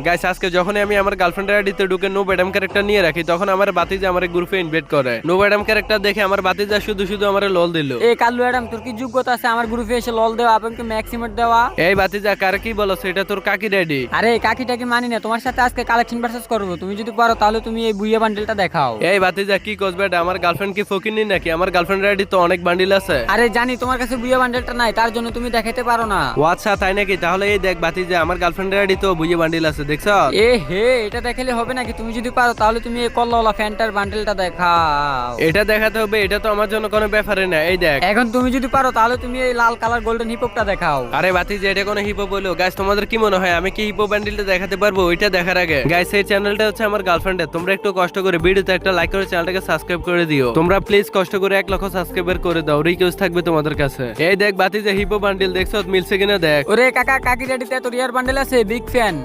Guys আজকে যখনই আমি আমার গার্লফ্রেন্ডের আইডিতে ঢুকে নো ম্যাডাম ক্যারেক্টার নিয়ে রাখি তখন আমার বাতিজা আমার গ্রুপে ইনভাইট করে। নো ম্যাডাম ক্যারেক্টার দেখে আমার বাতিজা শুধু শুধু আমার লল দিল। এ কাল্লু অ্যাডাম, তোর কি যোগ্যতা আছে আমার গ্রুপে এসে লল দেওয়া এবং ম্যাক্সিমেট দেওয়া? এই বাতিজা কার কি বলো, সেটা তোর কাকি রেডি। আরে কাকিটাকে মানি না, তোমার সাথে আজকে কালেকশন ভার্সেস করবো। তুমি যদি পারো তাহলে তুমি এই বুইয়া বান্ডেলটা দেখাও। এই বাতিজা কি কসবে, আমার গার্লফ্রেন্ড কি ফকিনি নাকি? আমার গার্লফ্রেন্ডের আইডি তো অনেক বান্ডিল আছে। আরে জানি তোমার কাছে বুইয়া বান্ডেলটা নাই, তার জন্য তুমি দেখাতে পারো না। ও আচ্ছা তাই নাকি? তাহলে এই দেখ বাতিজা আমার গার্লফ্রেন্ডের আইডি তো বুঝে বান্ডিল আছে, দেখছ? এ হে, এটা দেখালে হবে নাকি? তুমি যদি পারো তাহলে তুমি এই কল্লাওয়ালা ফ্যানটার বান্ডেলটা দেখাও। এটা দেখাতে হবে, এটা তো আমার জন্য কোনো ব্যাপারই না। এই দেখ। এখন তুমি যদি পারো তাহলে তুমি এই লাল কালার গোল্ডেন হিপহপটা দেখাও। আরে বাতিজা এটা কোনো হিপো বলো? গাইস তোমাদের কি মনে হয় আমি কি হিপো বান্ডিলটা দেখাতে পারবো? ওইটা দেখার আগে গাইস এই চ্যানেলটা হচ্ছে আমার গার্লফ্রেন্ডের, তোমরা একটু কষ্ট করে ভিডিওতে একটা লাইক করে চ্যানেলটাকে সাবস্ক্রাইব করে দিও। তোমরা প্লিজ কষ্ট করে 1 লক্ষ সাবস্ক্রাইবার করে দাও, রিকোয়েস্ট থাকবে তোমাদের কাছে। এই দেখ বাতিজা হিপো বান্ডিল দেখছো মিলছে কিনা দেখ। ওরে কাকা, কাকি রেডিতে তো রিয়ার বান্ডেল আছে, বিগ ফ্যান।